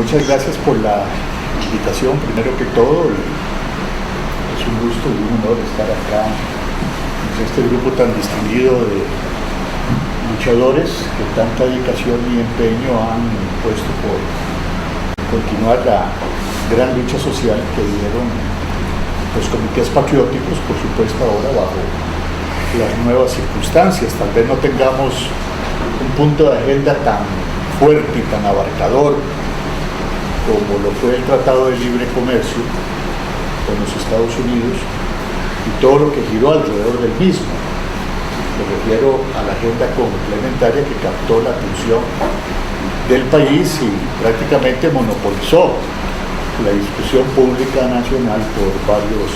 muchas gracias por la invitación. Primero que todo, es un gusto y un honor estar acá en este grupo tan distinguido de luchadores que tanta dedicación y empeño han puesto por continuar la gran lucha social que dieron los comités patrióticos, por supuesto ahora bajo las nuevas circunstancias. Tal vez no tengamos un punto de agenda tan fuerte y tan abarcador como lo fue el Tratado de Libre Comercio con los Estados Unidos y todo lo que giró alrededor del mismo. Me refiero a la agenda complementaria que captó la atención del país y prácticamente monopolizó la discusión pública nacional por varios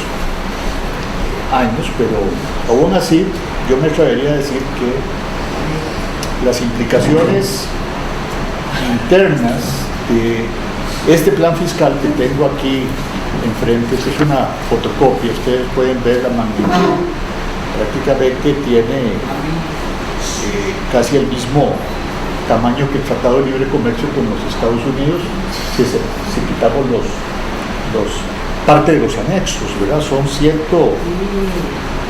años, pero aún así yo me atrevería a decir que las implicaciones internas de este plan fiscal que tengo aquí enfrente, esta es una fotocopia, ustedes pueden ver la magnitud, prácticamente tiene casi el mismo tamaño que el Tratado de Libre Comercio con los Estados Unidos, si quitamos parte de los anexos, ¿verdad? Son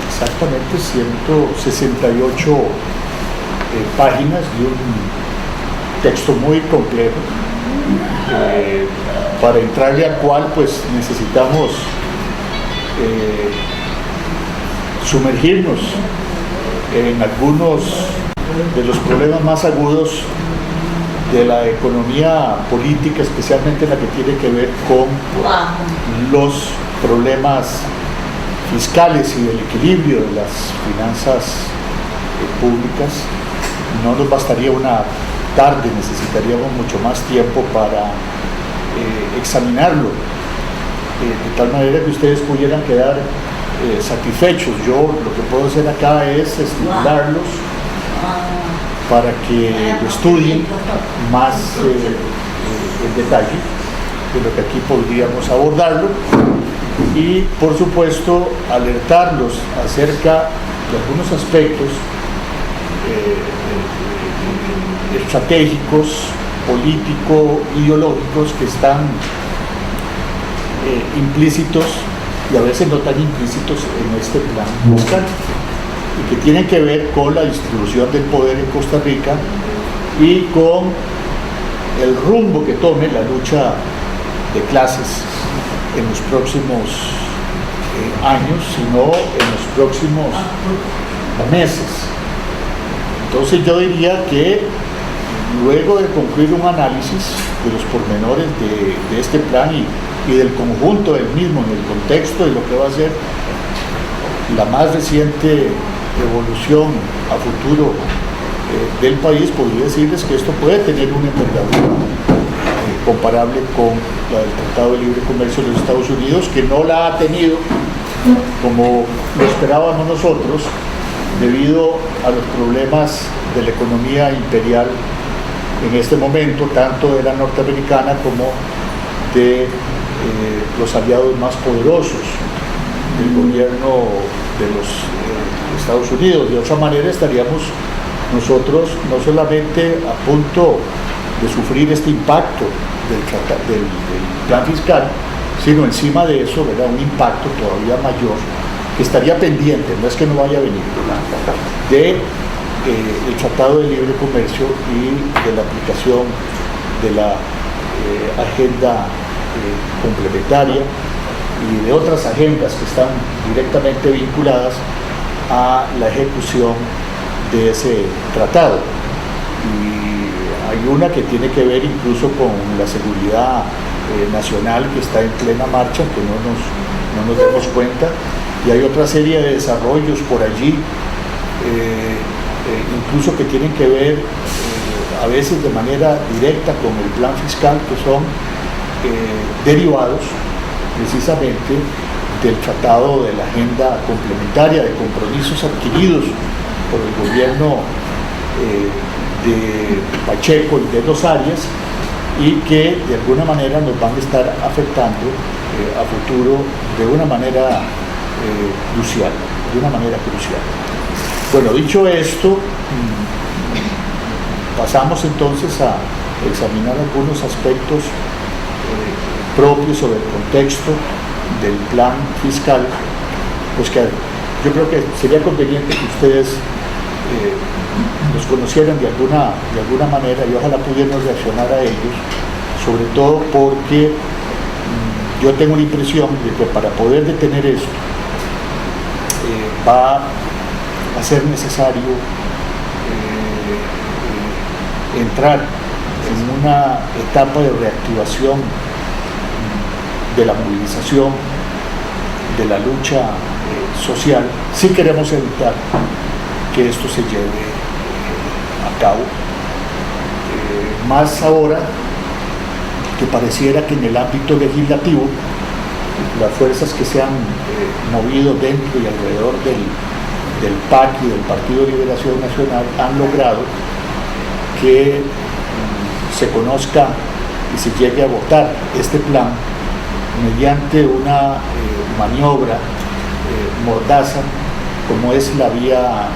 exactamente 168 páginas de un texto muy complejo, para entrarle al cual pues necesitamos sumergirnos en algunos de los problemas más agudos de la economía política, especialmente la que tiene que ver con los problemas fiscales y del equilibrio de las finanzas públicas. No nos bastaría una tarde, necesitaríamos mucho más tiempo para examinarlo, de tal manera que ustedes pudieran quedar satisfechos. Yo lo que puedo hacer acá es estimularlos para que lo estudien más en detalle de lo que aquí podríamos abordarlo y por supuesto alertarlos acerca de algunos aspectos estratégicos, político-ideológicos que están implícitos y a veces no tan implícitos en este plan fiscal y que tienen que ver con la distribución del poder en Costa Rica y con el rumbo que tome la lucha de clases en los próximos años, sino en los próximos meses. Entonces yo diría que luego de concluir un análisis de los pormenores de este plan y del conjunto del mismo en el contexto de lo que va a ser la más reciente evolución a futuro del país, podría decirles que esto puede tener una envergadura comparable con la del Tratado de Libre Comercio de los Estados Unidos, que no la ha tenido como lo esperábamos nosotros, debido a los problemas de la economía imperial en este momento, tanto de la norteamericana como de los aliados más poderosos del gobierno de los Estados Unidos. De otra manera estaríamos nosotros no solamente a punto de sufrir este impacto del plan fiscal, sino encima de eso, ¿verdad?, un impacto todavía mayor que estaría pendiente, no es que no vaya a venir, de el Tratado de Libre Comercio y de la aplicación de la agenda complementaria y de otras agendas que están directamente vinculadas a la ejecución de ese tratado. Y hay una que tiene que ver incluso con la seguridad nacional, que está en plena marcha, que no nos demos cuenta, y hay otra serie de desarrollos por allí, incluso que tienen que ver a veces de manera directa con el plan fiscal, que son derivados precisamente del tratado de la agenda complementaria de compromisos adquiridos por el gobierno de Pacheco y de los Arias, y que de alguna manera nos van a estar afectando a futuro de una manera crucial, Bueno, dicho esto, pasamos entonces a examinar algunos aspectos propios sobre el contexto del plan fiscal, pues que yo creo que sería conveniente que ustedes los conocieran de alguna manera y ojalá pudieran reaccionar a ellos, sobre todo porque yo tengo la impresión de que para poder detener esto va a ser necesario entrar en una etapa de reactivación de la movilización, de la lucha social, si queremos evitar que esto se lleve a cabo. Más ahora que pareciera que en el ámbito legislativo las fuerzas que se han movido dentro y alrededor del PAC y del Partido de Liberación Nacional han logrado que se conozca y se llegue a votar este plan mediante una maniobra mordaza como es la vía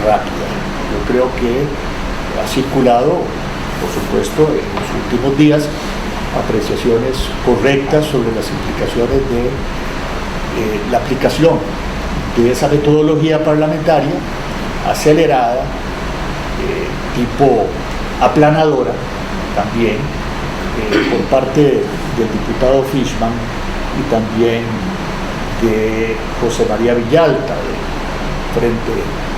rápida. Yo creo que ha circulado, por supuesto, en los últimos días apreciaciones correctas sobre las implicaciones de la aplicación de esa metodología parlamentaria acelerada, tipo aplanadora también, por parte del diputado Fishman y también de José María Villalta, frente,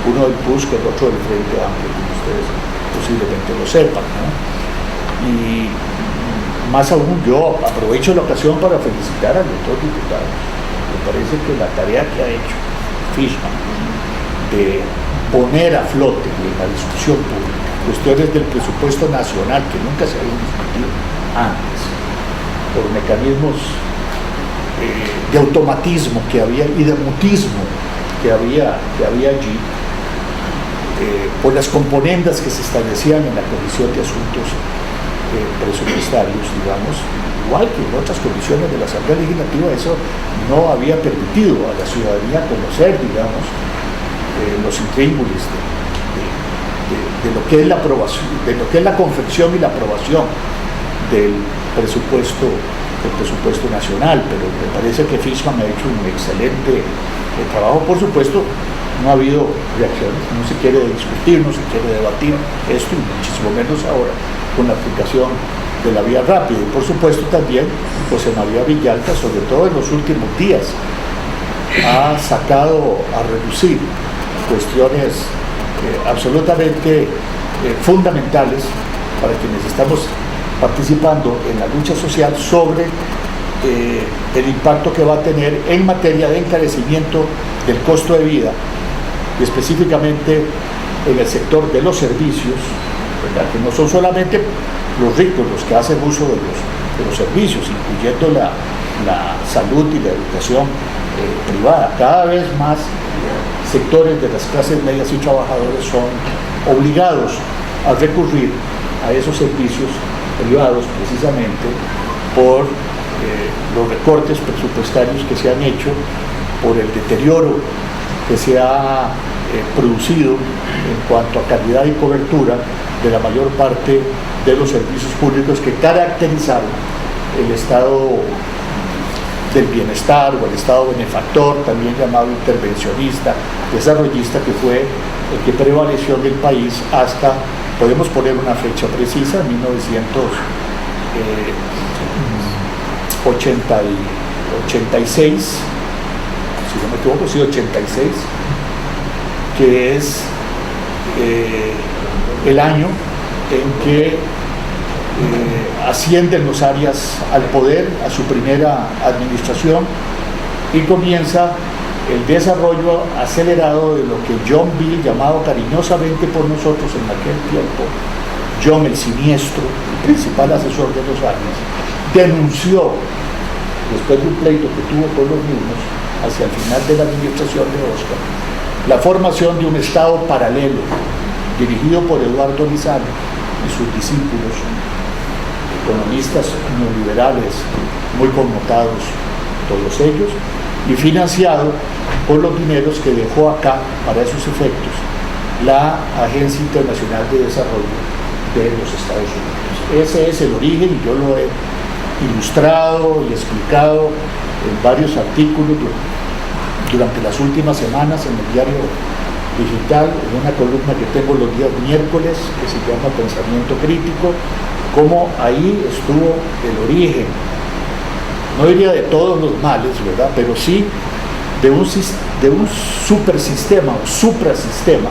uno del PUSC, el otro del Frente Amplio, como ustedes posiblemente lo sepan, ¿no? Y más aún, yo aprovecho la ocasión para felicitar a los dos diputados. Me parece que la tarea que ha hecho Fishman de poner a flote en la discusión pública cuestiones del presupuesto nacional que nunca se habían discutido antes, por mecanismos de automatismo que había y de mutismo que había allí, por las componendas que se establecían en la Comisión de Asuntos Presupuestarios, digamos, igual que en otras comisiones de la Asamblea Legislativa, eso no había permitido a la ciudadanía conocer, digamos, los intríngulis de lo que es la aprobación, de lo que es la confección y la aprobación del presupuesto nacional, pero me parece que Fishman ha hecho un excelente trabajo. Por supuesto, no ha habido reacciones, no se quiere discutir, no se quiere debatir esto, y muchísimo menos ahora con la aplicación de la vía rápida. Y por supuesto también José María Villalta, sobre todo en los últimos días, ha sacado a reducir cuestiones absolutamente fundamentales para quienes estamos participando en la lucha social sobre el impacto que va a tener en materia de encarecimiento del costo de vida, y específicamente en el sector de los servicios, ¿verdad? Que no son solamente los ricos los que hacen uso de los servicios, incluyendo la salud y la educación privada. Cada vez más sectores de las clases medias y trabajadores son obligados a recurrir a esos servicios privados precisamente por los recortes presupuestarios que se han hecho, por el deterioro que se ha producido en cuanto a calidad y cobertura de la mayor parte de los servicios públicos que caracterizaron el estado del bienestar o el estado benefactor, también llamado intervencionista, desarrollista, que fue el que prevaleció en el país hasta, podemos poner una fecha precisa, 1986, si no me equivoco, sí, 86, que es el año en que ascienden los Arias al poder, a su primera administración, y comienza el desarrollo acelerado de lo que John Bill, llamado cariñosamente por nosotros en aquel tiempo John el Siniestro, el principal asesor de los Arias, denunció, después de un pleito que tuvo con los mismos hacia el final de la administración de Oscar, la formación de un Estado paralelo dirigido por Eduardo Lizano y sus discípulos, economistas neoliberales muy connotados todos ellos, y financiado por los dineros que dejó acá para esos efectos la Agencia Internacional de Desarrollo de los Estados Unidos. Ese es el origen, y yo lo he ilustrado y explicado en varios artículos durante las últimas semanas en el diario digital, en una columna que tengo los días miércoles que se llama Pensamiento Crítico, cómo ahí estuvo el origen, no diría de todos los males, ¿verdad?, pero sí de un supersistema o suprasistema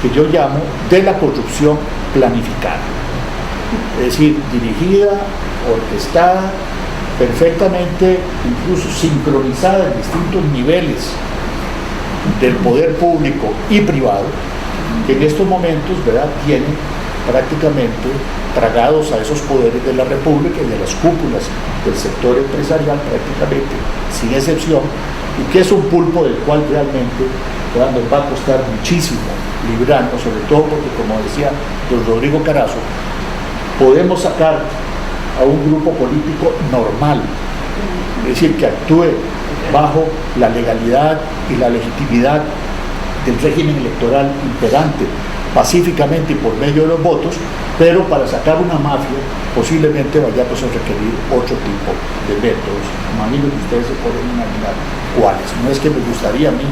que yo llamo de la corrupción planificada, es decir, dirigida, orquestada, perfectamente, incluso sincronizada en distintos niveles del poder público y privado, que en estos momentos, ¿verdad?, tiene prácticamente tragados a esos poderes de la República y de las cúpulas del sector empresarial prácticamente, sin excepción, y que es un pulpo del cual realmente, ¿verdad?, nos va a costar muchísimo librarnos, sobre todo porque, como decía don Rodrigo Carazo, podemos sacar a un grupo político normal, es decir, que actúe bajo la legalidad y la legitimidad del régimen electoral imperante, pacíficamente y por medio de los votos, pero para sacar una mafia posiblemente vayamos a requerir otro tipo de métodos. Imagino que ustedes se pueden imaginar cuáles. No es que me gustaría a mí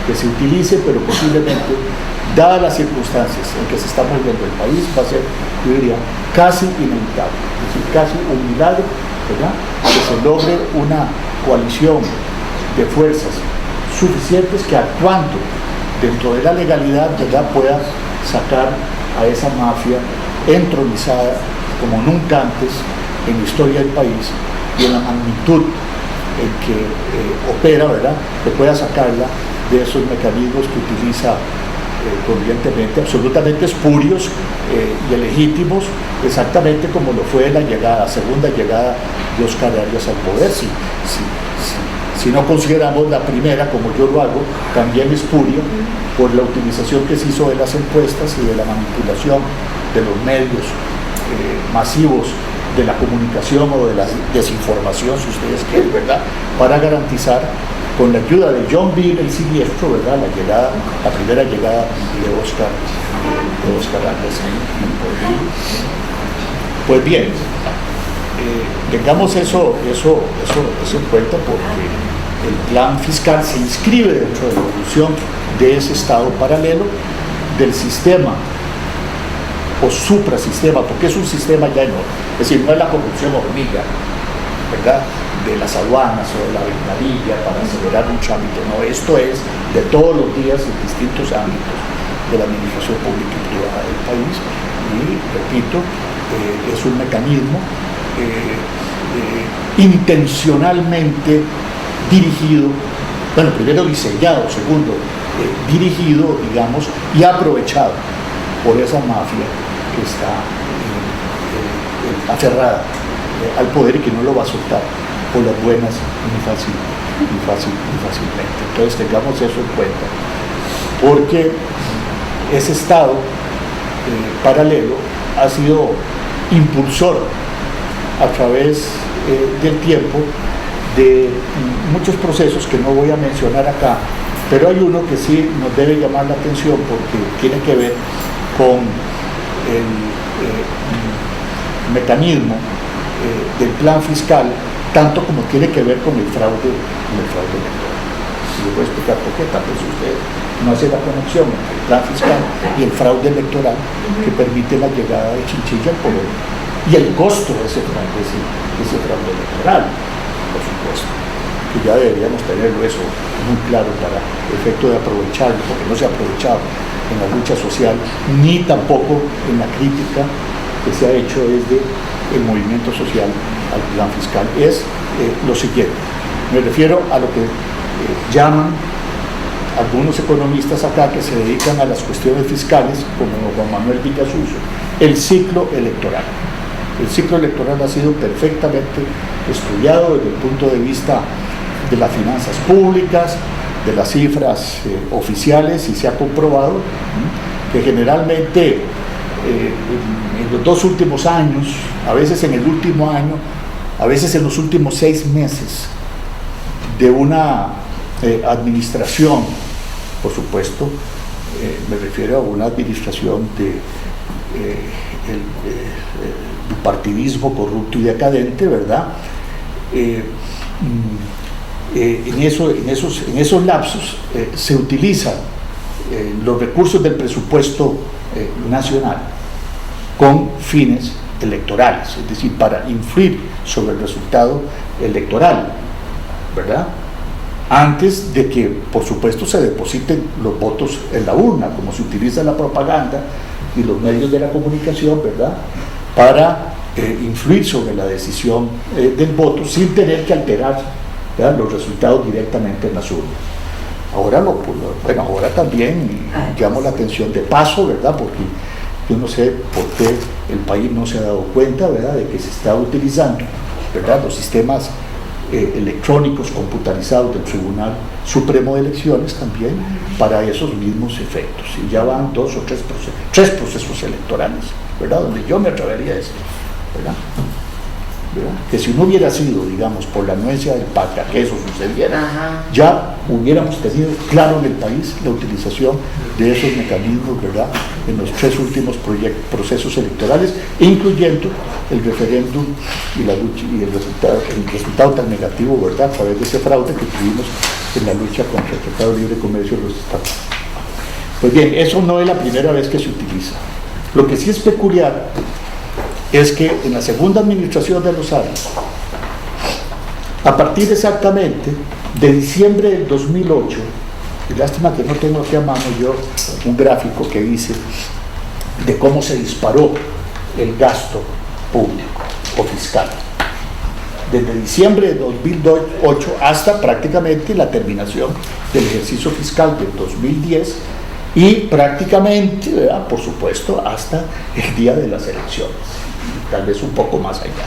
que se utilice, pero posiblemente, dadas las circunstancias en que se está moviendo el país, va a ser, yo diría, casi inevitable, es decir, casi un milagro, ¿verdad?, que se logre una coalición de fuerzas suficientes que, actuando dentro de la legalidad, ¿verdad?, pueda sacar a esa mafia entronizada como nunca antes en la historia del país y en la magnitud en que opera, ¿verdad?, que pueda sacarla de esos mecanismos que utiliza corrientemente, absolutamente espurios y legítimos, exactamente como lo fue la segunda llegada de Óscar Arias al poder. Si no consideramos la primera, como yo lo hago, también espuria por la utilización que se hizo de las encuestas y de la manipulación de los medios masivos de la comunicación o de la desinformación, si ustedes quieren, ¿verdad?, para garantizar, con la ayuda de John Bean, el siniestro, ¿verdad?, la primera llegada de Óscar Arias en poder. Pues bien, tengamos eso en cuenta, porque el plan fiscal se inscribe dentro de la evolución de ese estado paralelo del sistema o suprasistema, porque es un sistema ya enorme, es decir, no es la corrupción hormiga, ¿verdad?, de las aduanas o de la ventanilla para acelerar un trámite, no, esto es de todos los días en distintos ámbitos de la administración pública y privada del país, y repito, es un mecanismo intencionalmente dirigido, bueno, primero diseñado, segundo, dirigido, digamos, y aprovechado por esa mafia que está aferrada al poder y que no lo va a soltar por las buenas ni fácilmente. Entonces tengamos eso en cuenta, porque ese estado paralelo ha sido impulsor a través del tiempo de muchos procesos que no voy a mencionar acá, pero hay uno que sí nos debe llamar la atención porque tiene que ver con el mecanismo del plan fiscal, tanto como tiene que ver con el fraude electoral. Y les voy a explicar por qué, tal vez ustedes no hacen la conexión entre el plan fiscal y el fraude electoral que permite la llegada de Chinchilla al poder y el costo de ese fraude electoral, por supuesto, que ya deberíamos tenerlo eso muy claro para efecto de aprovecharlo, porque no se ha aprovechado en la lucha social ni tampoco en la crítica que se ha hecho desde el movimiento social al plan fiscal. Es lo siguiente, me refiero a lo que llaman algunos economistas acá que se dedican a las cuestiones fiscales, como Juan Manuel Villasuso, el ciclo electoral. El ciclo electoral ha sido perfectamente estudiado desde el punto de vista de las finanzas públicas, de las cifras oficiales, y se ha comprobado que generalmente en los 2 últimos años, a veces en el último año, a veces en los últimos 6 meses de una administración, por supuesto, me refiero a una administración bipartidismo corrupto y decadente, ¿verdad? En esos lapsos se utilizan los recursos del presupuesto nacional con fines electorales, es decir, para influir sobre el resultado electoral, ¿verdad? Antes de que, por supuesto, se depositen los votos en la urna, como se utiliza la propaganda y los medios de la comunicación, ¿verdad?, para influir sobre la decisión del voto sin tener que alterar, ¿verdad?, los resultados directamente en las urnas. Ahora, ahora también llamo la atención de paso, ¿verdad?, porque yo no sé por qué el país no se ha dado cuenta, ¿verdad?, de que se está utilizando, ¿verdad?, los sistemas electrónicos computarizados del Tribunal Supremo de Elecciones también para esos mismos efectos. Y ya van 2 o 3 procesos electorales, ¿verdad?, donde yo me atrevería a decir, ¿verdad?, que si no hubiera sido, digamos, por la anuencia del PACA que eso sucediera, ya hubiéramos tenido claro en el país la utilización de esos mecanismos, ¿verdad?, en los 3 últimos procesos electorales, incluyendo el referéndum y la lucha y el resultado tan negativo, ¿verdad?, a través de ese fraude que tuvimos en la lucha contra el Tratado de Libre Comercio de los Estados Unidos. Pues bien, eso no es la primera vez que se utiliza. Lo que sí es peculiar es que en la segunda administración de Lozano, a partir exactamente de diciembre del 2008, y lástima que no tengo aquí a mano yo un gráfico que hice de cómo se disparó el gasto público o fiscal, desde diciembre de 2008 hasta prácticamente la terminación del ejercicio fiscal del 2010 y prácticamente, ¿verdad?, por supuesto, hasta el día de las elecciones, tal vez un poco más allá.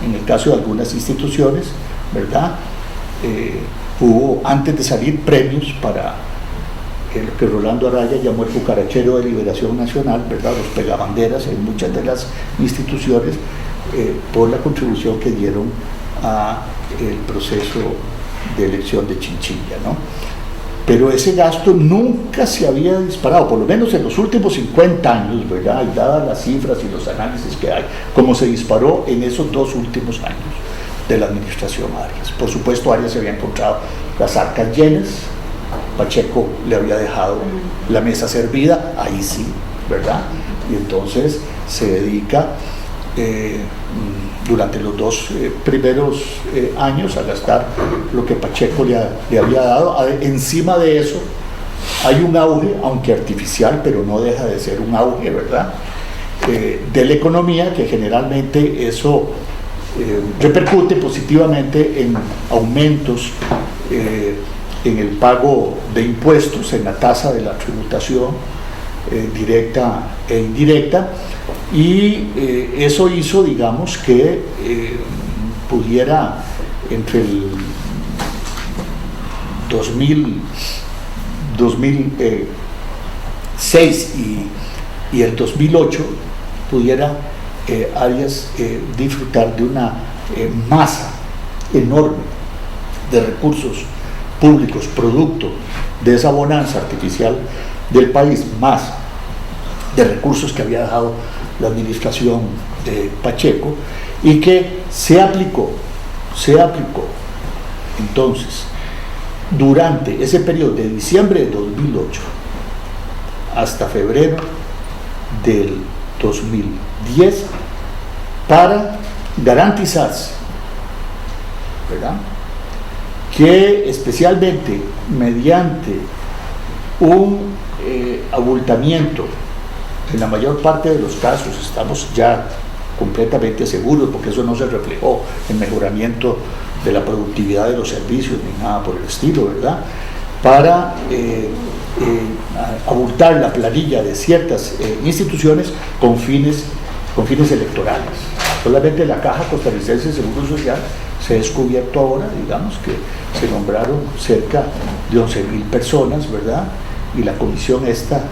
En el caso de algunas instituciones, ¿verdad?, hubo, antes de salir, premios para lo que Rolando Araya llamó el cucarachero de liberación nacional, ¿verdad?, los pegabanderas en muchas de las instituciones, por la contribución que dieron al proceso de elección de Chinchilla, ¿no? Pero ese gasto nunca se había disparado, por lo menos en los últimos 50 años, ¿verdad?, y dadas las cifras y los análisis que hay, como se disparó en esos 2 últimos años de la administración Arias. Por supuesto, Arias se había encontrado las arcas llenas, Pacheco le había dejado la mesa servida, ahí sí, ¿verdad?, y entonces se dedica durante los 2 primeros años a gastar lo que Pacheco le había dado. Encima de eso hay un auge, aunque artificial, pero no deja de ser un auge, ¿verdad?, de la economía, que generalmente eso repercute positivamente en aumentos en el pago de impuestos, en la tasa de la tributación directa e indirecta, y eso hizo, digamos, que pudiera entre el 2006 y el 2008 pudiera Arias disfrutar de una masa enorme de recursos públicos producto de esa bonanza artificial del país, más de recursos que había dejado la administración de Pacheco, y que se aplicó entonces durante ese periodo de diciembre de 2008 hasta febrero del 2010 para garantizarse, ¿verdad?, que especialmente mediante un abultamiento, en la mayor parte de los casos estamos ya completamente seguros, porque eso no se reflejó en mejoramiento de la productividad de los servicios ni nada por el estilo, ¿verdad?, para abultar la planilla de ciertas instituciones con fines electorales. Solamente la Caja Costarricense de Seguro Social se ha descubierto ahora, digamos, que se nombraron cerca de 11.000 personas, ¿verdad?, y la comisión esta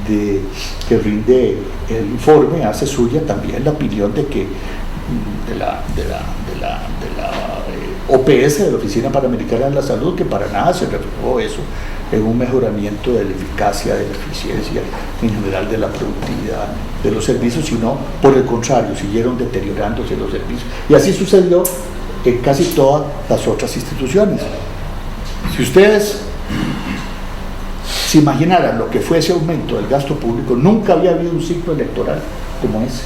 que rinde el informe hace suya también la opinión de que de la OPS, de la Oficina Panamericana de la Salud, que para nada se reflejó eso en un mejoramiento de la eficacia, de la eficiencia, en general de la productividad de los servicios, sino por el contrario, siguieron deteriorándose los servicios. Y así sucedió en casi todas las otras instituciones. Si ustedes se imaginaran lo que fue ese aumento del gasto público, nunca había habido un ciclo electoral como ese,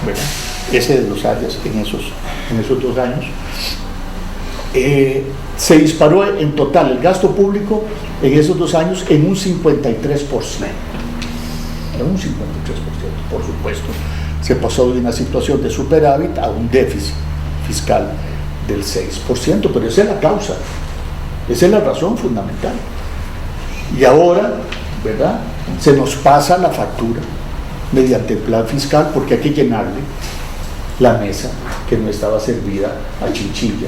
¿verdad? Ese de los Arias en esos 2 años. Se disparó en total el gasto público en esos 2 años en un 53%. En un 53%, por supuesto. Se pasó de una situación de superávit a un déficit fiscal del 6%, pero esa es la causa, esa es la razón fundamental. Y ahora, ¿verdad?, se nos pasa la factura mediante el plan fiscal, porque hay que llenarle la mesa que no estaba servida a chinchilla,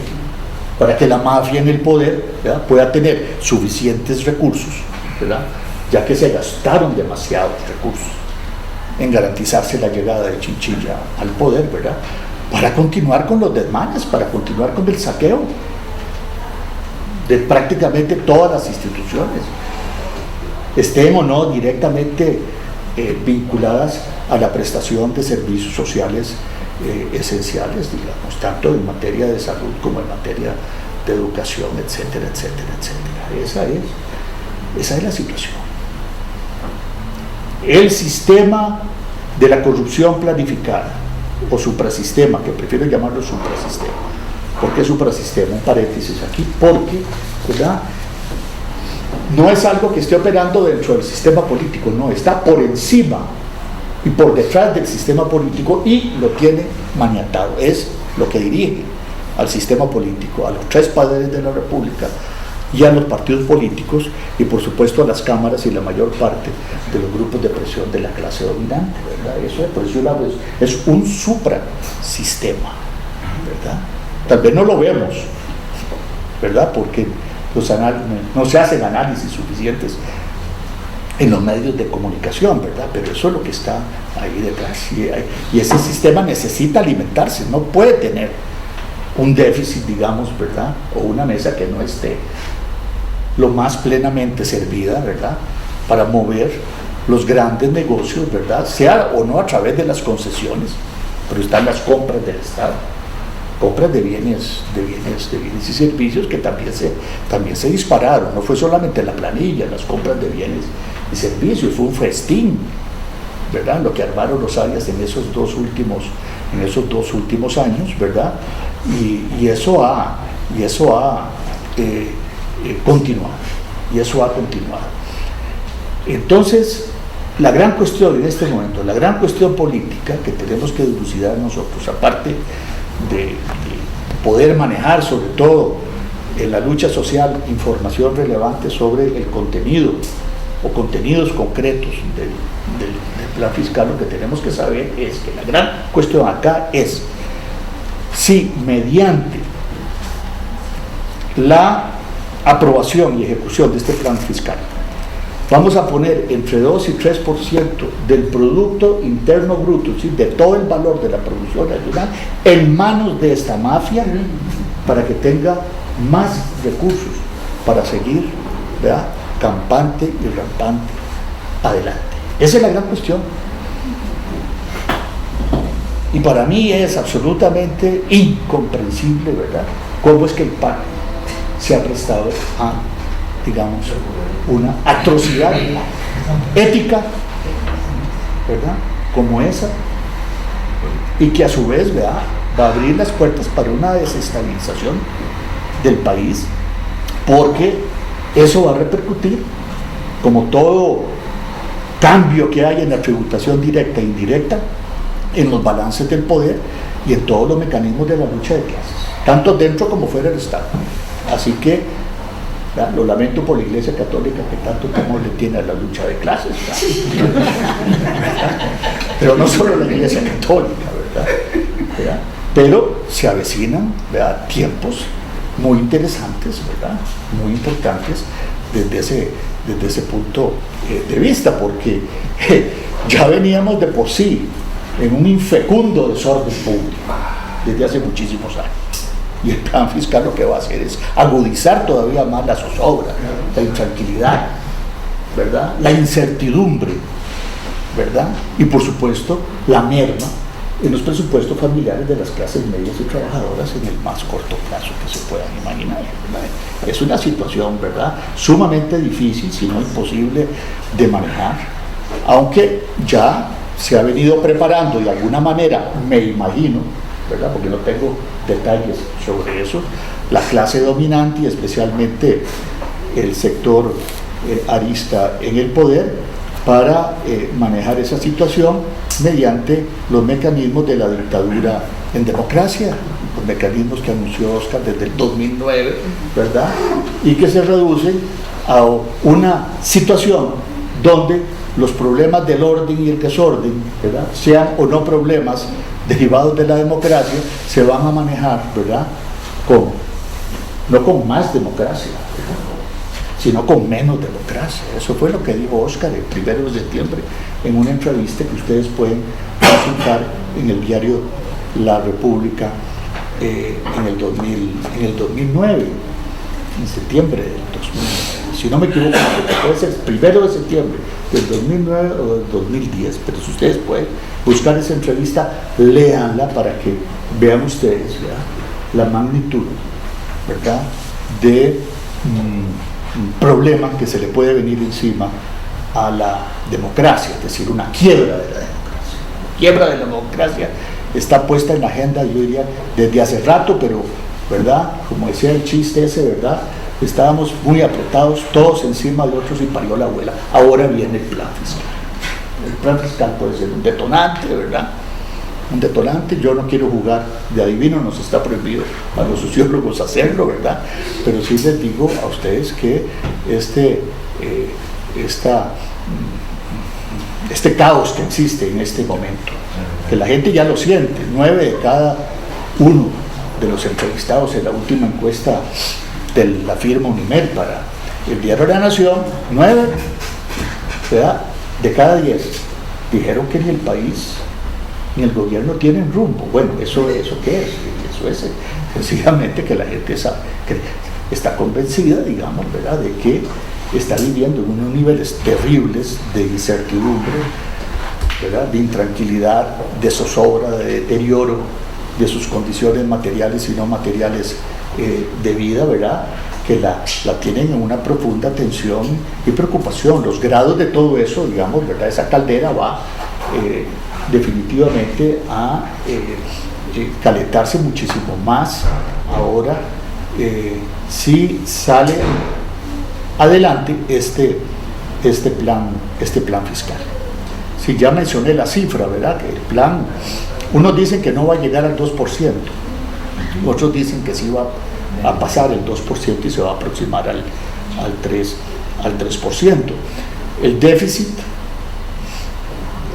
para que la mafia en el poder, ¿verdad?, pueda tener suficientes recursos, ¿verdad?, ya que se gastaron demasiados recursos en garantizarse la llegada de chinchilla al poder, ¿verdad?, para continuar con los desmanes, para continuar con el saqueo de prácticamente todas las instituciones, estén o no directamente vinculadas a la prestación de servicios sociales esenciales, digamos, tanto en materia de salud como en materia de educación, etcétera, etcétera, etcétera. Esa es la situación. El sistema de la corrupción planificada, o suprasistema, que prefiero llamarlo suprasistema. ¿Por qué suprasistema? Un paréntesis aquí, porque, ¿verdad?, no es algo que esté operando dentro del sistema político, no, está por encima y por detrás del sistema político y lo tiene maniatado, es lo que dirige al sistema político, a los 3 poderes de la República y a los partidos políticos y por supuesto a las cámaras y la mayor parte de los grupos de presión de la clase dominante, ¿verdad? Eso es, por eso es un suprasistema, ¿verdad? Tal vez no lo vemos, ¿verdad?, porque no se hacen análisis suficientes en los medios de comunicación, ¿verdad?, pero eso es lo que está ahí detrás, y ese sistema necesita alimentarse, no puede tener un déficit, digamos, ¿verdad?, o una mesa que no esté lo más plenamente servida, ¿verdad?, para mover los grandes negocios, ¿verdad?, sea o no a través de las concesiones, pero están las compras del Estado, compras de bienes y servicios que también se dispararon. No fue solamente la planilla, las compras de bienes y servicios, fue un festín, ¿verdad?, lo que armaron los Arias en esos dos últimos años, ¿verdad?, y eso ha continuado. Entonces, la gran cuestión en este momento, la gran cuestión política que tenemos que dilucidar nosotros, aparte de poder manejar sobre todo en la lucha social información relevante sobre el contenido o contenidos concretos del plan fiscal, lo que tenemos que saber es que la gran cuestión acá es si mediante la aprobación y ejecución de este plan fiscal vamos a poner entre 2 y 3% del Producto Interno Bruto, ¿sí?, de todo el valor de la producción nacional, en manos de esta mafia para que tenga más recursos para seguir, ¿verdad?, campante y rampante adelante. Esa es la gran cuestión. Y para mí es absolutamente incomprensible, ¿verdad?, cómo es que el PAN se ha prestado a, digamos, una atrocidad ética, ¿verdad?, como esa, y que a su vez, ¿verdad?, va a abrir las puertas para una desestabilización del país, porque eso va a repercutir, como todo cambio que hay en la tributación directa e indirecta, en los balances del poder y en todos los mecanismos de la lucha de clases, tanto dentro como fuera del Estado. Así que, ¿verdad?, lo lamento por la Iglesia Católica, que tanto temor le tiene a la lucha de clases, pero no solo la Iglesia Católica, ¿verdad? Pero se avecinan, ¿verdad?, tiempos muy interesantes, ¿verdad?, muy importantes desde ese punto de vista, porque ya veníamos de por sí en un infecundo desorden público desde hace muchísimos años, Y el plan fiscal lo que va a hacer es agudizar todavía más la zozobra, la intranquilidad, ¿verdad? La incertidumbre, ¿verdad? Y por supuesto la merma en los presupuestos familiares de las clases medias y trabajadoras en el más corto plazo que se puedan imaginar, ¿verdad? Es una situación, ¿verdad?, sumamente difícil, si no imposible de manejar, aunque ya se ha venido preparando de alguna manera, me imagino, ¿verdad?, porque no tengo detalles sobre eso, la clase dominante y especialmente el sector arista en el poder para manejar esa situación mediante los mecanismos de la dictadura en democracia, los mecanismos que anunció Oscar desde el 2009, ¿verdad?, y que se reducen a una situación donde los problemas del orden y el desorden, ¿verdad?, sean o no problemas derivados de la democracia, se van a manejar, ¿verdad?, no con más democracia, ¿verdad?, sino con menos democracia. Eso fue lo que dijo Oscar el 1 de septiembre en una entrevista que ustedes pueden consultar en el diario La República en el 2009, en septiembre del 2009. Si no me equivoco, puede ser el 1 de septiembre del 2009 o del 2010, pero si ustedes pueden buscar esa entrevista, léanla para que vean ustedes, ¿verdad?, la magnitud, ¿verdad?, de problema que se le puede venir encima a la democracia, es decir, una quiebra de la democracia. La quiebra de la democracia está puesta en la agenda, yo diría, desde hace rato, pero, ¿verdad?, como decía el chiste ese, ¿verdad?, estábamos muy apretados, todos encima de otros y parió la abuela. Ahora viene el plan fiscal. El plan fiscal puede ser un detonante, ¿verdad?, un detonante. Yo no quiero jugar de adivino, nos está prohibido a los sociólogos hacerlo, ¿verdad?, pero sí les digo a ustedes que este caos que existe en este momento, que la gente ya lo siente, 9 de cada 1 de los entrevistados en la última encuesta de la firma Unimed para el diario de la Nación, 9, ¿verdad?, de cada 10 dijeron que ni el país ni el gobierno tienen rumbo. Bueno, ¿eso qué es? Eso es sencillamente que la gente sabe, que está convencida, digamos, ¿verdad?, de que está viviendo en unos niveles terribles de incertidumbre, ¿verdad?, de intranquilidad, de zozobra, de deterioro de sus condiciones materiales y no materiales de vida, ¿verdad?, que la tienen en una profunda tensión y preocupación. Los grados de todo eso, digamos, ¿verdad?, esa caldera va definitivamente a calentarse muchísimo más ahora si sale adelante este plan fiscal. Si ya mencioné la cifra, ¿verdad?, que el plan, unos dicen que no va a llegar al 2%, otros dicen que sí va a pasar el 2% y se va a aproximar al 3%. El déficit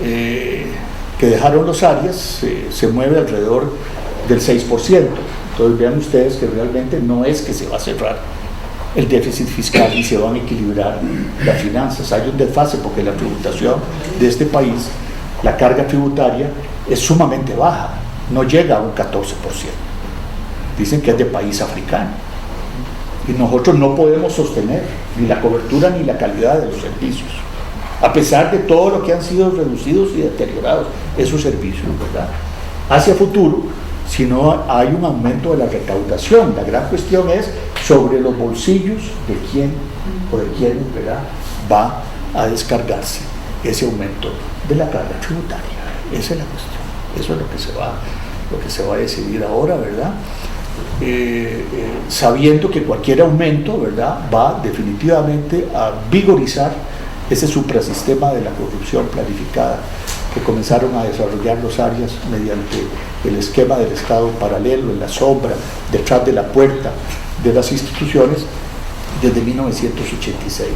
que dejaron los Arias se mueve alrededor del 6%. Entonces vean ustedes que realmente no es que se va a cerrar el déficit fiscal y se van a equilibrar las finanzas. Hay un desfase porque la tributación de este país, la carga tributaria es sumamente baja, no llega a un 14%. Dicen que es de país africano y nosotros no podemos sostener ni la cobertura ni la calidad de los servicios, a pesar de todo lo que han sido reducidos y deteriorados esos servicios, ¿verdad? Hacia futuro, si no hay un aumento de la recaudación, la gran cuestión es sobre los bolsillos de quién o de quién, ¿verdad?, va a descargarse ese aumento de la carga tributaria. Esa es la cuestión, eso es lo que se va a decidir ahora, ¿verdad?, sabiendo que cualquier aumento, ¿verdad?, va definitivamente a vigorizar ese suprasistema de la corrupción planificada que comenzaron a desarrollar los Arias mediante el esquema del Estado paralelo, en la sombra, detrás de la puerta de las instituciones, desde 1986,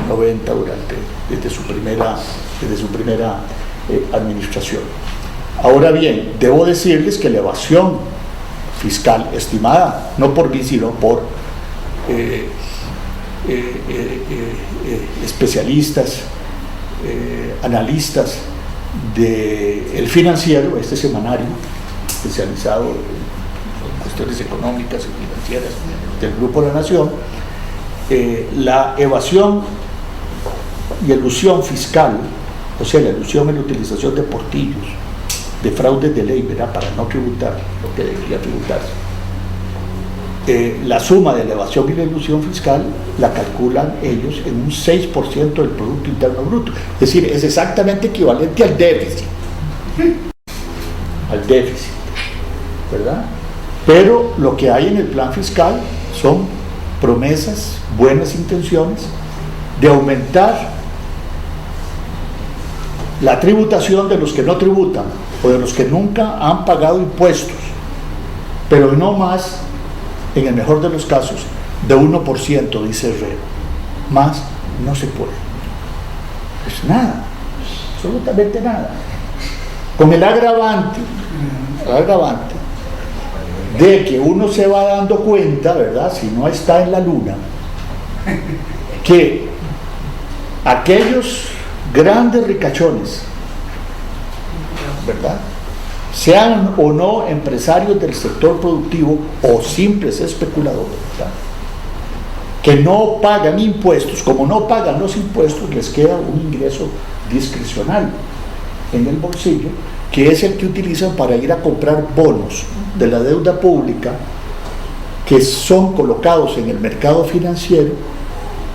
90, desde su primera administración. Ahora bien, debo decirles que la evasión fiscal estimada, no por mí, sino por especialistas, analistas del Financiero, este semanario especializado en cuestiones económicas y financieras del Grupo La Nación, la evasión y elusión fiscal, o sea, la elusión y la utilización de portillos, de fraudes de ley, ¿verdad?, para no tributar lo que debería tributarse. La suma de la evasión y la elusión fiscal la calculan ellos en un 6% del Producto Interno Bruto. Es decir, es exactamente equivalente al déficit. Al déficit, ¿verdad? Pero lo que hay en el plan fiscal son promesas, buenas intenciones de aumentar la tributación de los que no tributan o de los que nunca han pagado impuestos, pero no más, en el mejor de los casos, de 1%, dice Herrera. Más no se puede. Pues nada, absolutamente nada. Con el agravante de que uno se va dando cuenta, ¿verdad?, si no está en la luna, que aquellos grandes ricachones, ¿verdad?, sean o no empresarios del sector productivo o simples especuladores, ¿verdad?, que no pagan impuestos, como no pagan los impuestos, les queda un ingreso discrecional en el bolsillo, que es el que utilizan para ir a comprar bonos de la deuda pública que son colocados en el mercado financiero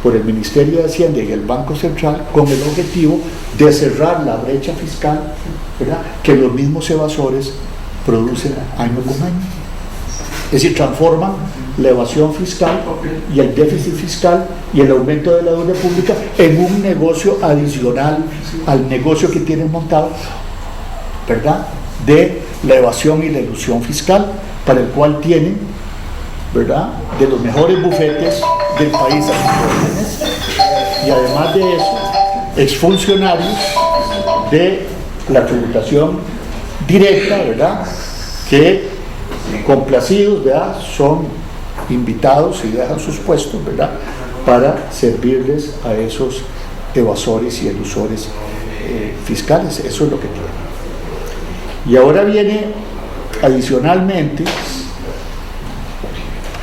por el Ministerio de Hacienda y el Banco Central con el objetivo de cerrar la brecha fiscal, ¿verdad?, que los mismos evasores producen año con año. Es decir, transforman la evasión fiscal y el déficit fiscal y el aumento de la deuda pública en un negocio adicional al negocio que tienen montado, ¿verdad?, de la evasión y la elusión fiscal, para el cual tienen, ¿verdad?, de los mejores bufetes del país a sus órdenes, y además de eso, exfuncionarios de la tributación directa, ¿verdad?, que complacidos, ¿verdad?, son invitados y dejan sus puestos, ¿verdad?, para servirles a esos evasores y elusores fiscales. Eso es lo que tienen. Y ahora viene adicionalmente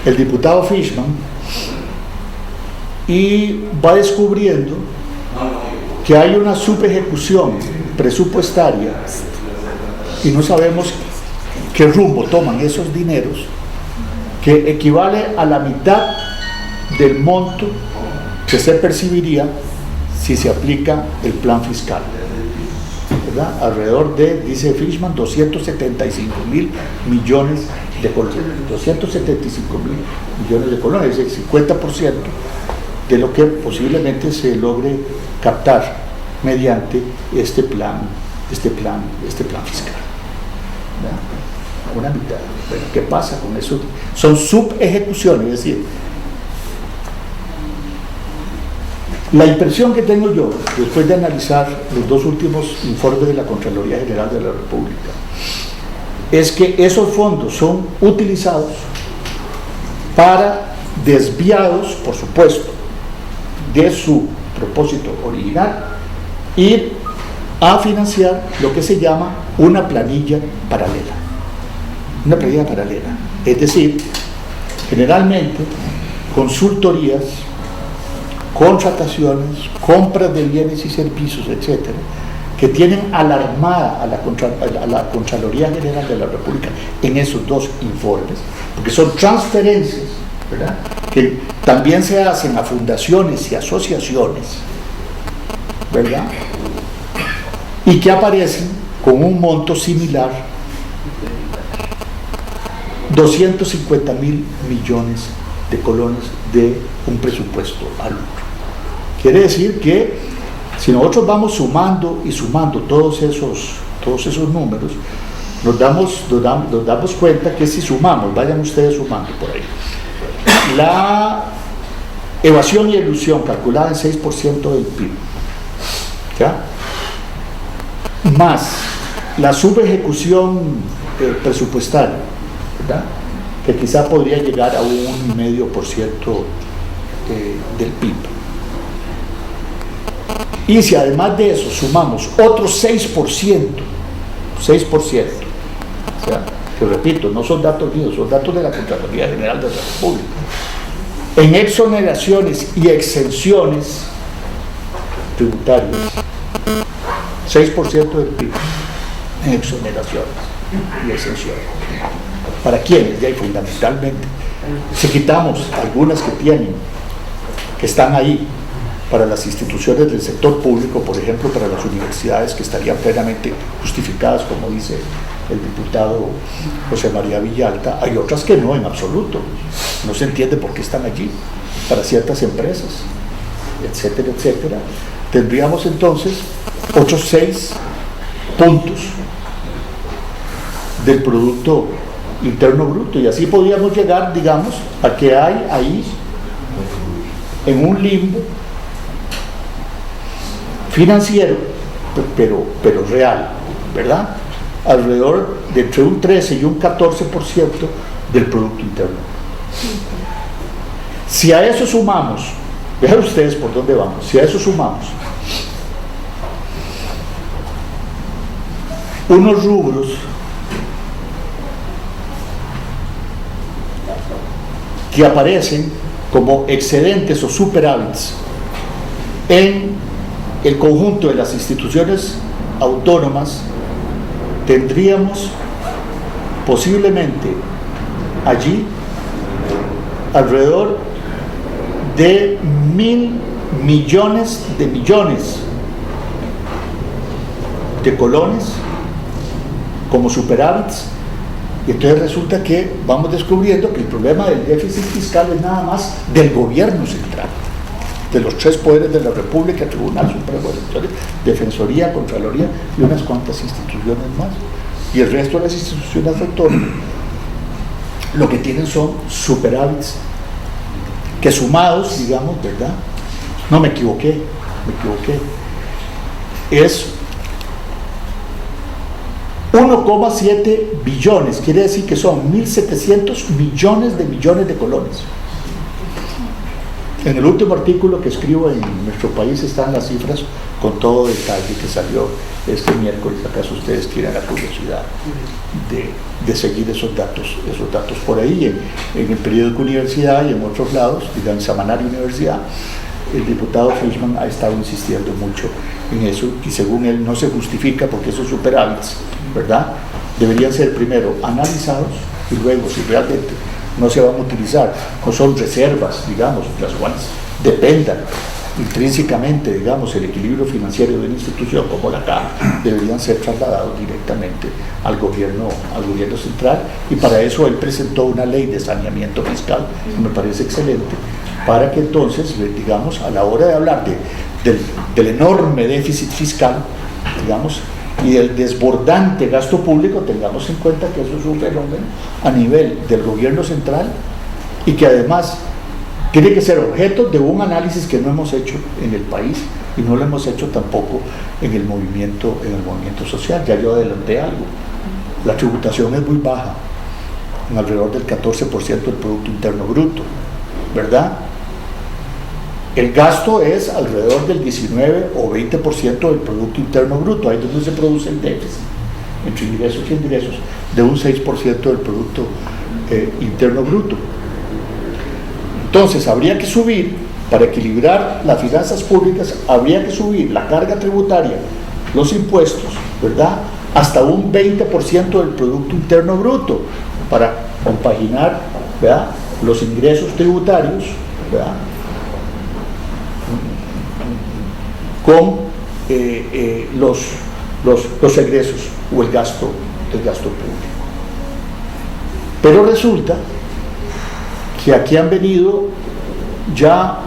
el diputado Fishman y va descubriendo que hay una subejecución presupuestaria y no sabemos qué rumbo toman esos dineros, que equivale a la mitad del monto que se percibiría si se aplica el plan fiscal, ¿verdad?, alrededor de, dice Fishman, 275.000 millones de colones, 275.000 millones de colones, es el 50% de lo que posiblemente se logre captar mediante este plan fiscal, ¿verdad?, una mitad. Bueno, ¿qué pasa con eso? Son subejecuciones, es decir, la impresión que tengo yo, después de analizar los dos últimos informes de la Contraloría General de la República, es que esos fondos son utilizados para, desviados, por supuesto, de su propósito original, ir a financiar lo que se llama una planilla paralela. Una planilla paralela, es decir, generalmente consultorías, contrataciones, compras de bienes y servicios, etcétera, que tienen alarmada a la Contraloría General de la República en esos dos informes, porque son transferencias, ¿verdad?, que también se hacen a fundaciones y asociaciones, ¿verdad?, y que aparecen con un monto similar, 250.000 millones de colones de un presupuesto al otro. Quiere decir que si nosotros vamos sumando y sumando todos esos números, nos damos cuenta que si sumamos, vayan ustedes sumando por ahí, la evasión y elusión calculada en 6% del PIB, ¿ya?, más la subejecución presupuestaria, ¿verdad?, que quizá podría llegar a un 1,5% del PIB. Y si además de eso sumamos otro 6%, o sea, que repito, no son datos míos, son datos de la Contraloría General de la República, en exoneraciones y exenciones tributarias, 6% del PIB en exoneraciones y exenciones. ¿Para quiénes? Y fundamentalmente, si quitamos algunas que están ahí, para las instituciones del sector público, por ejemplo, para las universidades, que estarían plenamente justificadas, como dice el diputado José María Villalta, hay otras que no, en absoluto. No se entiende por qué están allí, para ciertas empresas, etcétera, etcétera. Tendríamos entonces otros 6 puntos del Producto Interno Bruto, y así podríamos llegar, digamos, a que hay ahí, en un limbo financiero, pero real, ¿verdad? Alrededor de entre un 13 y un 14% del Producto Interno. Si a eso sumamos, vean ustedes por dónde vamos, si a eso sumamos unos rubros que aparecen como excedentes o superávits en el conjunto de las instituciones autónomas, tendríamos posiblemente allí alrededor de 1.000 millones de colones como superávits. Y entonces resulta que vamos descubriendo que el problema del déficit fiscal es nada más del gobierno central, de los 3 poderes de la República, Tribunal Supremo de Elecciones, Defensoría, Contraloría y unas cuantas instituciones más. Y el resto de las instituciones autónomas lo que tienen son superávits que sumados, digamos, ¿verdad? No, me equivoqué, es 1,7 billones, quiere decir que son 1.700 millones de colones. En el último artículo que escribo en Nuestro País están las cifras con todo detalle, que salió este miércoles. ¿Acaso ustedes tienen la curiosidad de seguir esos datos por ahí? En el periódico Universidad y en otros lados, digamos Semanario Universidad, el diputado Fishman ha estado insistiendo mucho en eso, y según él no se justifica, porque esos superávits, ¿verdad?, deberían ser primero analizados y luego, si realmente no se van a utilizar, no son reservas, digamos, las cuales dependan intrínsecamente, digamos, el equilibrio financiero de una institución como la Caja, deberían ser trasladados directamente al gobierno central, y para eso él presentó una ley de saneamiento fiscal, que me parece excelente, para que entonces, digamos, a la hora de hablar del enorme déficit fiscal, digamos, y del desbordante gasto público, tengamos en cuenta que eso es un fenómeno a nivel del gobierno central, y que además tiene que ser objeto de un análisis que no hemos hecho en el país, y no lo hemos hecho tampoco en el movimiento social. Ya yo adelanté algo, la tributación es muy baja, en alrededor del 14% del Producto Interno Bruto, ¿verdad? El gasto es alrededor del 19 o 20% del Producto Interno Bruto, ahí es donde se produce el déficit, entre ingresos y ingresos, de un 6% del Producto Interno Bruto. Entonces, habría que subir, para equilibrar las finanzas públicas, habría que subir la carga tributaria, los impuestos, ¿verdad?, hasta un 20% del Producto Interno Bruto, para compaginar, ¿verdad?, los ingresos tributarios, ¿verdad?, con los egresos o el gasto público. Pero resulta que aquí han venido ya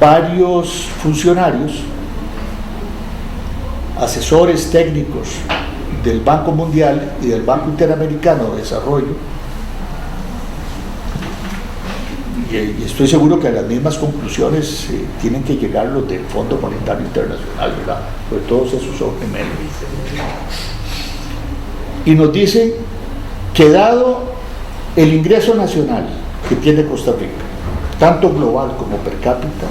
varios funcionarios, asesores técnicos del Banco Mundial y del Banco Interamericano de Desarrollo, y estoy seguro que a las mismas conclusiones tienen que llegar los del Fondo Monetario Internacional, ¿verdad?, porque todos esos son gemelos, y nos dicen que dado el ingreso nacional que tiene Costa Rica, tanto global como per cápita,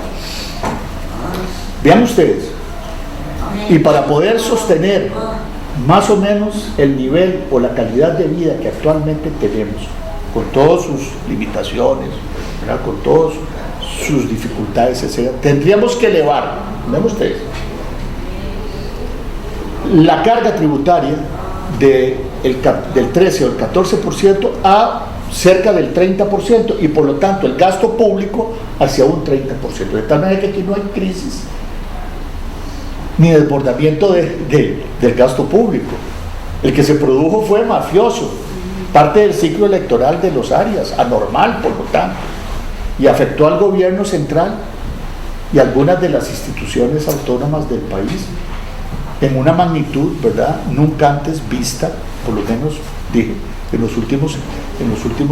vean ustedes, y para poder sostener más o menos el nivel o la calidad de vida que actualmente tenemos, con todas sus limitaciones, ¿verdad?, con todas sus dificultades, etc., tendríamos que elevar, ¿ven ustedes?, la carga tributaria del 13 o el 14% a cerca del 30%, y por lo tanto el gasto público hacia un 30%, de tal manera que aquí no hay crisis ni desbordamiento del gasto público. El que se produjo fue mafioso, parte del ciclo electoral de los Arias, anormal por lo tanto, y afectó al gobierno central y algunas de las instituciones autónomas del país en una magnitud, ¿verdad?, nunca antes vista, por lo menos dije, en los últimos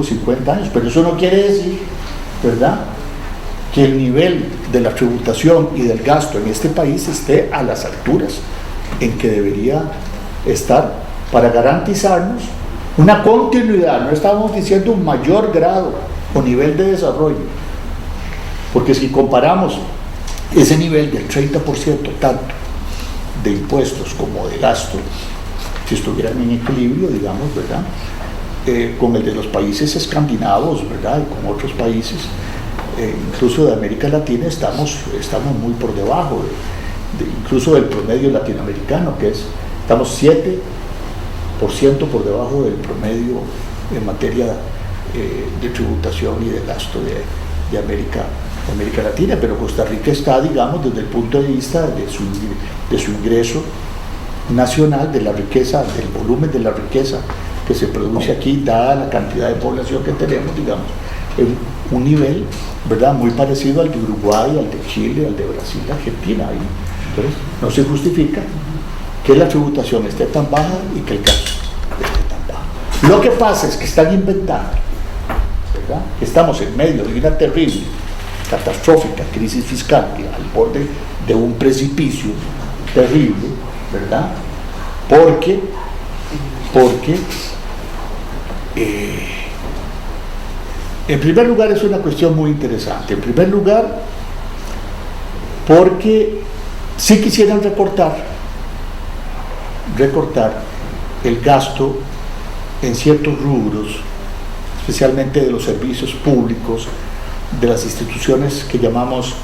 50 años. Pero eso no quiere decir, ¿verdad?, que el nivel de la tributación y del gasto en este país esté a las alturas en que debería estar para garantizarnos una continuidad. No estamos diciendo un mayor grado o nivel de desarrollo, porque si comparamos ese nivel del 30% tanto de impuestos como de gasto, si estuvieran en equilibrio, digamos, ¿verdad?, con el de los países escandinavos, ¿verdad?, y con otros países, incluso de América Latina, estamos muy por debajo, incluso del promedio latinoamericano, estamos 7% por debajo del promedio en materia de tributación y de gasto de América Latina. Pero Costa Rica está, digamos, desde el punto de vista de su ingreso nacional, de la riqueza, del volumen de la riqueza que se produce aquí, dada la cantidad de población que tenemos, digamos, en un nivel, ¿verdad?, muy parecido al de Uruguay, al de Chile, al de Brasil, Argentina. Entonces, no se justifica que la tributación esté tan baja y que el gasto esté tan bajo. Lo que pasa es que están inventando, ¿verdad?, que estamos en medio de una terrible, catastrófica crisis fiscal, al borde de un precipicio terrible, ¿verdad?, porque en primer lugar es una cuestión muy interesante. En primer lugar, porque sí quisieran recortar el gasto en ciertos rubros, especialmente de los servicios públicos, de las instituciones que llamamos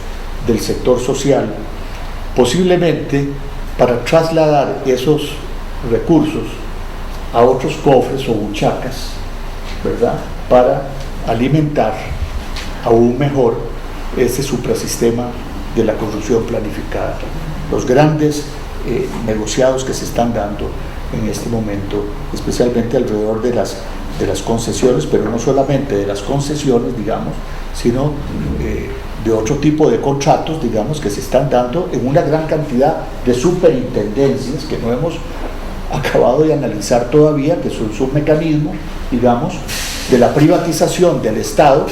del sector social, posiblemente para trasladar esos recursos a otros cofres o buchacas, ¿verdad?, para alimentar aún mejor ese suprasistema de la corrupción planificada, los grandes negociados que se están dando en este momento, especialmente alrededor de las concesiones, pero no solamente de las concesiones, digamos, sino de otro tipo de contratos, digamos, que se están dando en una gran cantidad de superintendencias que no hemos acabado de analizar todavía, que son un mecanismo, digamos, de la privatización del Estado,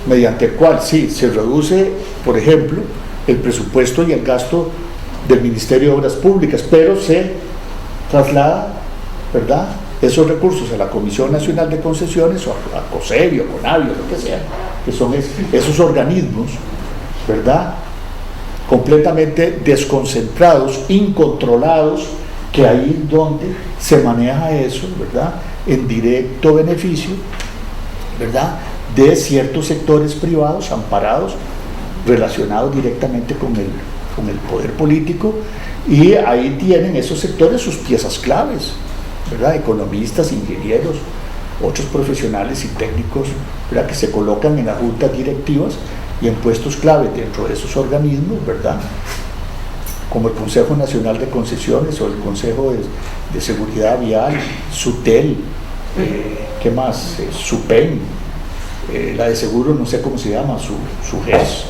mediante el cual sí se reduce, por ejemplo, el presupuesto y el gasto del Ministerio de Obras Públicas, pero se traslada, ¿verdad?, esos recursos a la Comisión Nacional de Concesiones o a COSEBI o CONAVI o lo que sea, que son esos organismos, ¿verdad?, completamente desconcentrados, incontrolados, que ahí donde se maneja eso, ¿verdad?, en directo beneficio, ¿verdad?, de ciertos sectores privados amparados, relacionados directamente con el poder político, y ahí tienen esos sectores sus piezas claves, ¿verdad?, economistas, ingenieros, otros profesionales y técnicos, ¿verdad?, que se colocan en las juntas directivas y en puestos clave dentro de esos organismos, ¿verdad?, como el Consejo Nacional de Concesiones o el Consejo de Seguridad Vial, SUTEL, ¿qué más? SUPEN, la de seguro, no sé cómo se llama, su GES,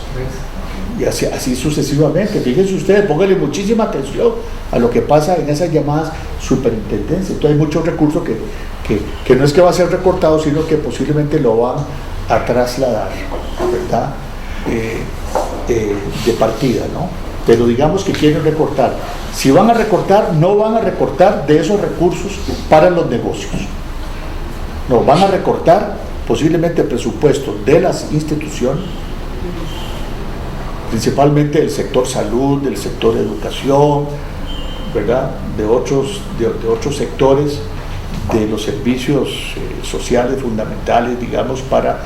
y así sucesivamente. Fíjense ustedes, pónganle muchísima atención a lo que pasa en esas llamadas superintendencias. Entonces hay muchos recursos que no es que va a ser recortado, sino que posiblemente lo van a trasladar, ¿verdad?, de partida, ¿no? Pero digamos que quieren recortar. Si van a recortar, no van a recortar de esos recursos para los negocios. No, van a recortar posiblemente el presupuesto de las instituciones, principalmente del sector salud, del sector educación, ¿verdad?, de otros sectores de los servicios sociales fundamentales, digamos, para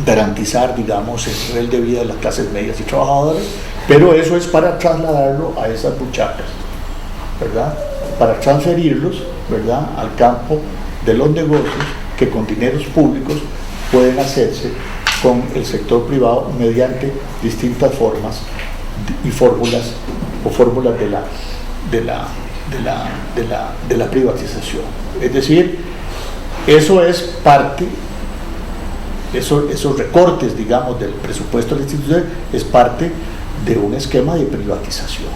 garantizar, digamos, el nivel de vida de las clases medias y trabajadoras, pero eso es para trasladarlo a esas buchacas, ¿verdad?, para transferirlos, ¿verdad?, al campo de los negocios que con dineros públicos pueden hacerse con el sector privado mediante distintas formas y fórmulas de la privatización. Es decir, eso es parte, esos recortes, digamos, del presupuesto de la institución es parte de un esquema de privatización,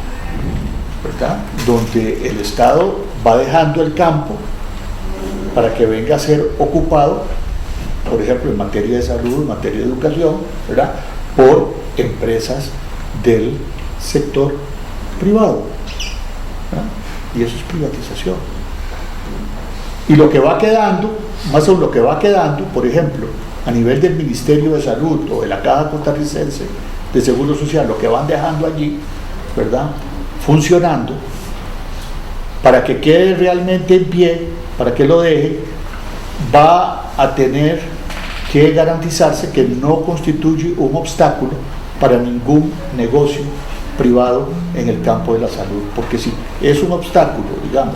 ¿verdad?, donde el Estado va dejando el campo para que venga a ser ocupado, por ejemplo, en materia de salud, en materia de educación, ¿verdad?, por empresas del sector privado, ¿verdad?, y eso es privatización. Y lo que va quedando, más aún lo que va quedando, por ejemplo, a nivel del Ministerio de Salud o de la Caja Costarricense de Seguro Social, lo que van dejando allí, ¿verdad?, funcionando, para que quede realmente en pie, para que lo deje, va a tener que garantizarse que no constituye un obstáculo para ningún negocio privado en el campo de la salud, porque si es un obstáculo, digamos,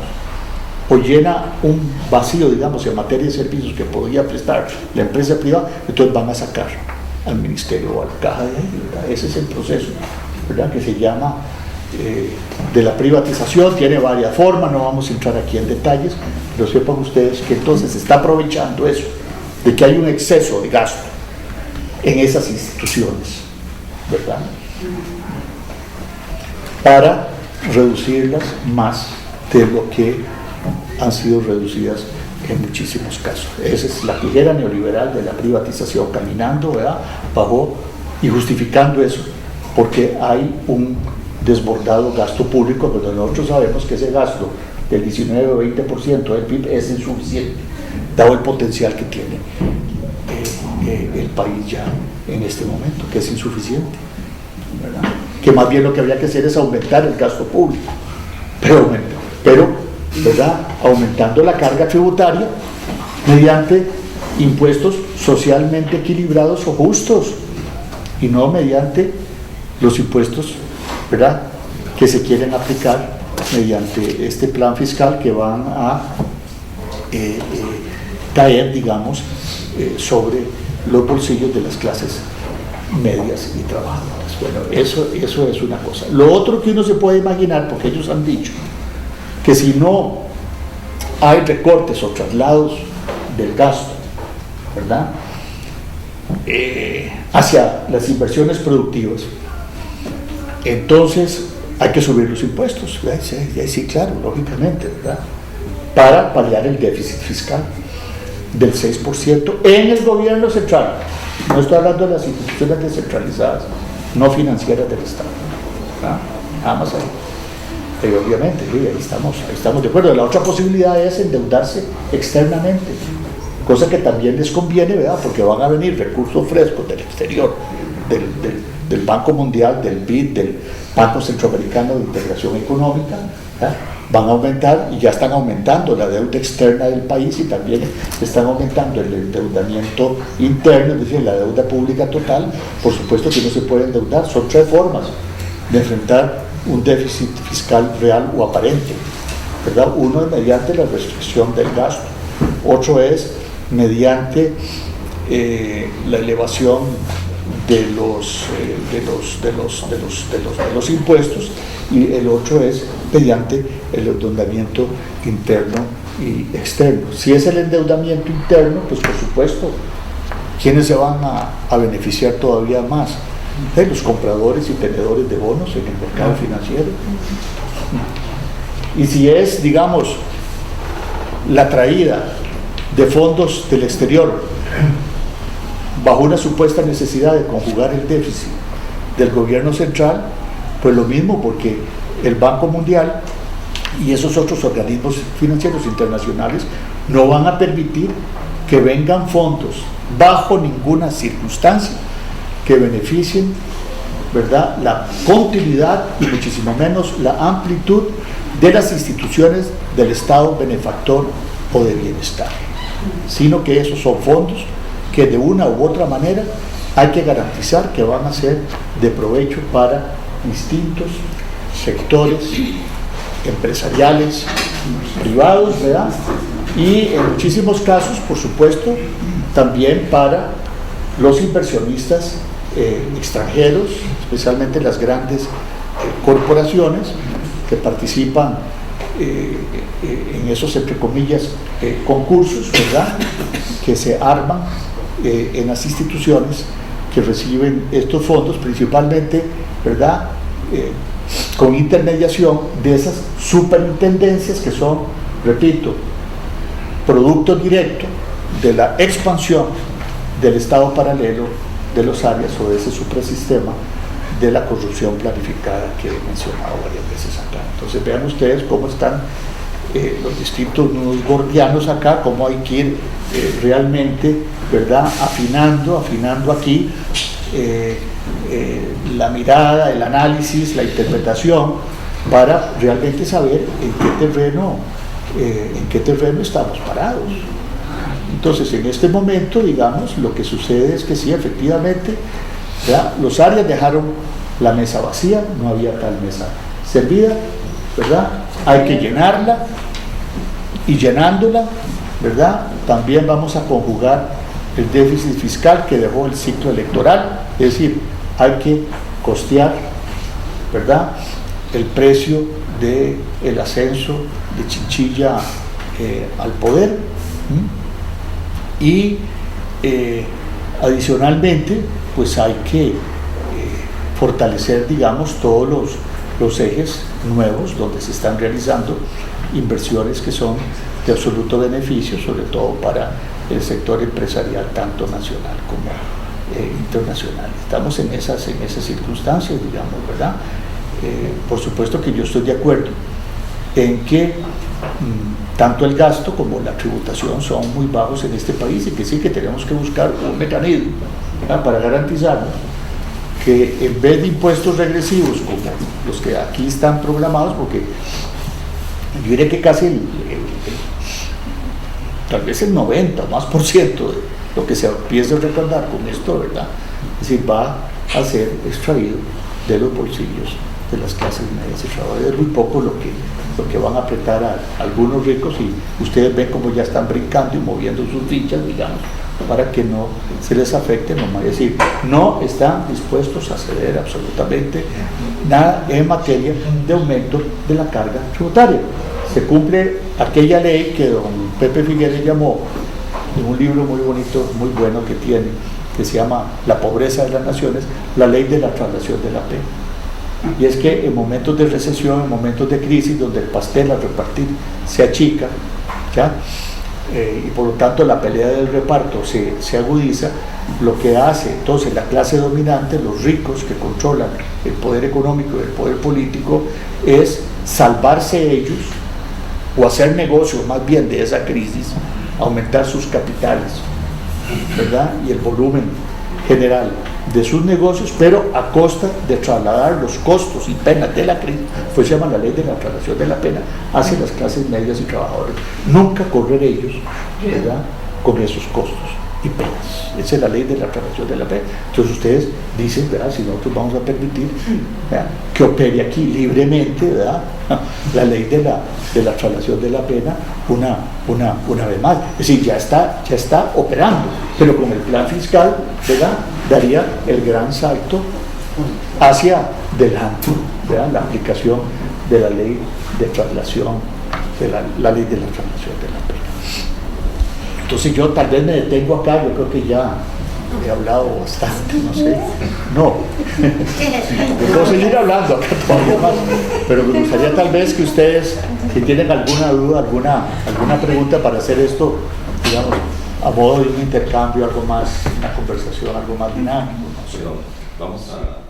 o llena un vacío, digamos, en materia de servicios que podría prestar la empresa privada, entonces van a sacar al ministerio o a la caja de ahí, ¿verdad? Ese es el proceso, ¿verdad?, que se llama de la privatización. Tiene varias formas, no vamos a entrar aquí en detalles, pero sepan ustedes que entonces se está aprovechando eso, de que hay un exceso de gasto en esas instituciones, ¿verdad?, para reducirlas más de lo que han sido reducidas en muchísimos casos. Esa es la tijera neoliberal de la privatización, caminando, ¿verdad?, bajo y justificando eso, porque hay un desbordado gasto público, pero nosotros sabemos que ese gasto del 19 o 20% del PIB es insuficiente, dado el potencial que tiene el país ya en este momento, que es insuficiente, ¿verdad?, que más bien lo que habría que hacer es aumentar el gasto público, pero ¿verdad?, aumentando la carga tributaria mediante impuestos socialmente equilibrados o justos, y no mediante los impuestos, ¿verdad?, que se quieren aplicar mediante este plan fiscal, que van a caer, digamos, sobre los bolsillos de las clases medias y trabajadoras. Bueno, eso es una cosa. Lo otro que uno se puede imaginar, porque ellos han dicho que si no hay recortes o traslados del gasto, ¿verdad?, hacia las inversiones productivas, entonces hay que subir los impuestos. Sí, claro, lógicamente, ¿verdad?, para paliar el déficit fiscal del 6% en el gobierno central. No estoy hablando de las instituciones descentralizadas, no financieras del Estado, ¿verdad?, nada más ahí. Pero obviamente, ahí estamos de acuerdo. La otra posibilidad es endeudarse externamente, cosa que también les conviene, ¿verdad?, porque van a venir recursos frescos del exterior, del Banco Mundial, del BID, del Banco Centroamericano de Integración Económica, ¿verdad?, van a aumentar, y ya están aumentando la deuda externa del país, y también están aumentando el endeudamiento interno, es decir, la deuda pública total. Por supuesto que no se puede endeudar. Son tres formas de enfrentar un déficit fiscal real o aparente, ¿verdad? Uno es mediante la restricción del gasto, otro es mediante la elevación de los impuestos, y el otro es mediante el endeudamiento interno y externo. Si es el endeudamiento interno, pues por supuesto, ¿quiénes se van a beneficiar todavía más? Los compradores y tenedores de bonos en el mercado financiero. Y si es, digamos, la traída de fondos del exterior bajo una supuesta necesidad de conjugar el déficit del gobierno central, pues lo mismo, porque el Banco Mundial y esos otros organismos financieros internacionales no van a permitir que vengan fondos bajo ninguna circunstancia que beneficien, ¿verdad?, la continuidad y muchísimo menos la amplitud de las instituciones del Estado benefactor o de bienestar, sino que esos son fondos que de una u otra manera hay que garantizar que van a ser de provecho para distintos sectores empresariales, privados, ¿verdad? Y en muchísimos casos, por supuesto, también para los inversionistas extranjeros, especialmente las grandes corporaciones que participan en esos, entre comillas, concursos, ¿verdad?, que se arman en las instituciones que reciben estos fondos, principalmente, ¿verdad?, con intermediación de esas superintendencias que son, repito, producto directo de la expansión del Estado paralelo de los áreas o de ese suprasistema de la corrupción planificada que he mencionado varias veces acá. Entonces vean ustedes cómo están los distintos nudos gordianos acá, cómo hay que ir realmente, ¿verdad?, afinando aquí la mirada, el análisis, la interpretación, para realmente saber en qué terreno estamos parados. Entonces, en este momento, digamos, lo que sucede es que sí, efectivamente, ¿verdad?, los áreas dejaron la mesa vacía, no había tal mesa servida, ¿verdad? Hay que llenarla, y llenándola, ¿verdad?, también vamos a conjugar el déficit fiscal que dejó el ciclo electoral, es decir, hay que costear, ¿verdad?, el precio del ascenso de Chinchilla al poder, y adicionalmente pues hay que fortalecer, digamos, todos los ejes nuevos donde se están realizando inversiones que son de absoluto beneficio, sobre todo para el sector empresarial tanto nacional como internacional. Estamos en esas circunstancias, digamos, ¿verdad? Por supuesto que yo estoy de acuerdo en que tanto el gasto como la tributación son muy bajos en este país, y que sí que tenemos que buscar un mecanismo, ¿verdad?, para garantizarnos que en vez de impuestos regresivos como los que aquí están programados, porque yo diré que casi tal vez el 90 o más por ciento de lo que se empieza a recaudar con esto, ¿verdad?, es decir, va a ser extraído de los bolsillos de las clases medias y trabajadoras. Es muy poco lo que van a apretar a algunos ricos, y ustedes ven cómo ya están brincando y moviendo sus fichas, digamos, para que no se les afecte, nomás decir, no están dispuestos a ceder absolutamente nada en materia de aumento de la carga tributaria. Se cumple aquella ley que don Pepe Figueres llamó, en un libro muy bonito, muy bueno que tiene, que se llama La pobreza de las naciones, la ley de la traslación de la pena. Y es que en momentos de recesión, en momentos de crisis, donde el pastel a repartir se achica, ¿ya?, y por lo tanto la pelea del reparto se agudiza, lo que hace entonces la clase dominante, los ricos que controlan el poder económico y el poder político, es salvarse ellos o hacer negocio más bien de esa crisis, aumentar sus capitales, ¿verdad?, y el volumen general de sus negocios, pero a costa de trasladar los costos y penas de la crisis, pues se llama la ley de la traslación de la pena, hacia las clases medias y trabajadores. Nunca correr ellos, ¿verdad?, con esos costos y penas. Esa es la ley de la traslación de la pena. Entonces ustedes dicen, ¿verdad?, si nosotros vamos a permitir, ¿verdad?, que opere aquí libremente, ¿verdad?, la ley de la traslación de la pena una vez más. Es decir, ya está operando, pero con el plan fiscal, ¿verdad?, daría el gran salto hacia adelante, ¿verdad?, la aplicación de la ley de traslación, la ley de la traslación de la pena. Entonces yo tal vez me detengo acá, yo creo que ya he hablado bastante, no sé, no, yo puedo seguir hablando acá todavía más, pero me gustaría tal vez que ustedes, si tienen alguna duda, alguna pregunta para hacer esto, digamos, a modo de un intercambio, algo más, una conversación, algo más dinámico, no sé. Vamos a